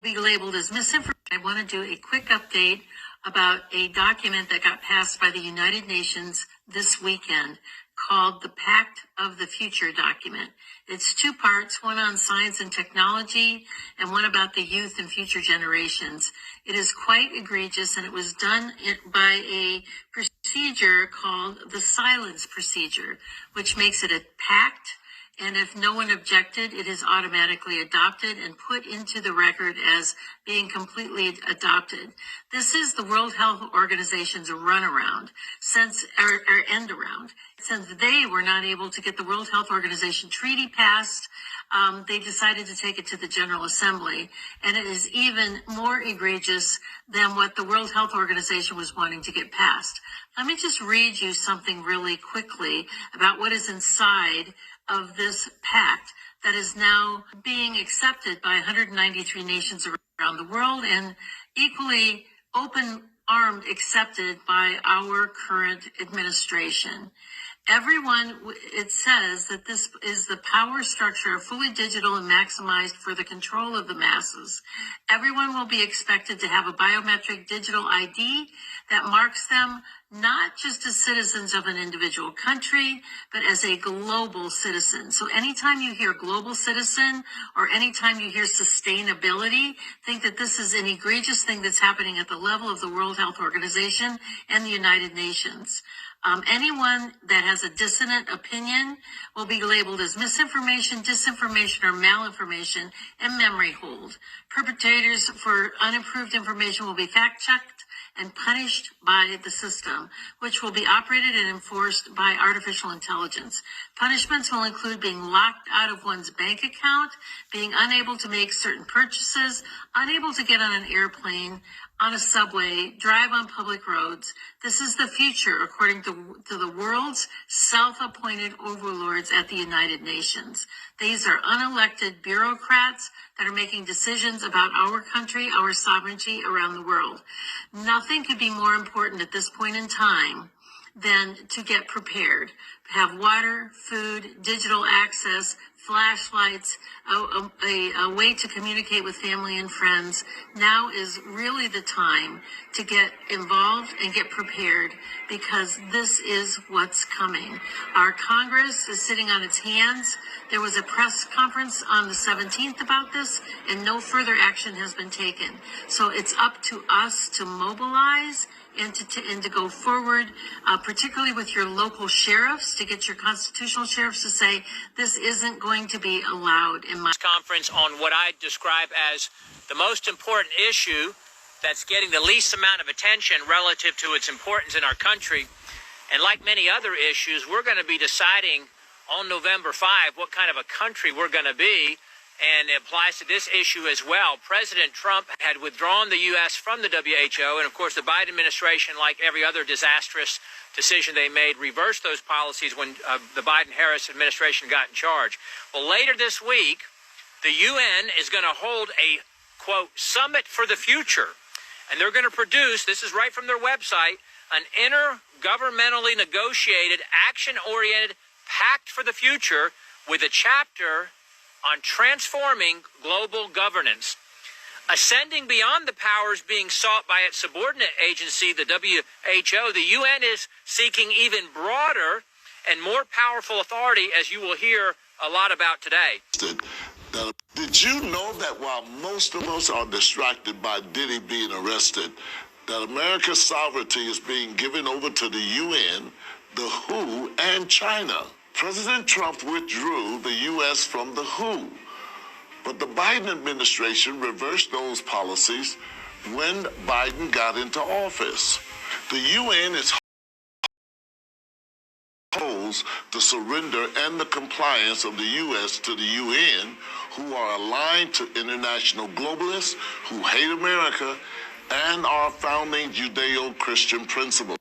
be labeled as misinformation. I want to do a quick update about a document that got passed by the United Nations this weekend called the Pact of the Future document. It's two parts, one on science and technology and one about the youth and future generations. It is quite egregious, and it was done by a procedure called the silence procedure, which makes it a pact. And if no one objected, it is automatically adopted and put into the record as being completely adopted. This is the World Health Organization's runaround, or end around. Since they were not able to get the World Health Organization treaty passed, they decided to take it to the General Assembly. And it is even more egregious than what the World Health Organization was wanting to get passed. Let me just read you something really quickly about what is inside of this pact that is now being accepted by 193 nations around the world and equally open-armed accepted by our current administration. It says that this is the power structure, fully digital and maximized for the control of the masses. Everyone will be expected to have a biometric digital ID that marks them not just as citizens of an individual country, but as a global citizen. So anytime you hear global citizen or anytime you hear sustainability, think that this is an egregious thing that's happening at the level of the World Health Organization and the United Nations. Anyone that has a dissonant opinion will be labeled as misinformation, disinformation, or malinformation and memory hold. Perpetrators for unapproved information will be fact-checked and punished by the system, which will be operated and enforced by artificial intelligence. Punishments will include being locked out of one's bank account, being unable to make certain purchases, unable to get on an airplane, on a subway, drive on public roads. This is the future, according to the world's self-appointed overlords at the United Nations. These are unelected bureaucrats that are making decisions about our country, our sovereignty around the world. Nothing could be more important at this point in time than to get prepared, have water, food, digital access, flashlights, a way to communicate with family and friends. Now is really the time to get involved and get prepared, because this is what's coming. Our Congress is sitting on its hands. There was a press conference on the 17th about this, and no further action has been taken. So it's up to us to mobilize and to go forward, particularly with your local sheriffs, to get your constitutional sheriffs to say this isn't going to be allowed in my conference on what I describe as the most important issue that's getting the least amount of attention relative to its importance in our country. And like many other issues, we're going to be deciding on November 5 what kind of a country we're going to be. And it applies to this issue as well. President Trump had withdrawn the U.S. from the WHO, and of course the Biden administration, like every other disastrous decision they made, reversed those policies when the Biden-Harris administration got in charge. Well, later this week, the UN is going to hold a, quote, summit for the future. And they're going to produce, this is right from their website, an intergovernmentally negotiated, action-oriented pact for the future with a chapter on transforming global governance. Ascending beyond the powers being sought by its subordinate agency, the WHO, the UN is seeking even broader and more powerful authority, as you will hear a lot about today. Did you know that while most of us are distracted by Diddy being arrested, that America's sovereignty is being given over to the UN, the WHO, and China? President Trump withdrew the U.S. from the WHO, but the Biden administration reversed those policies when Biden got into office. The UN is holds the surrender and the compliance of the U.S. to the UN, who are aligned to international globalists who hate America and our founding Judeo-Christian principles.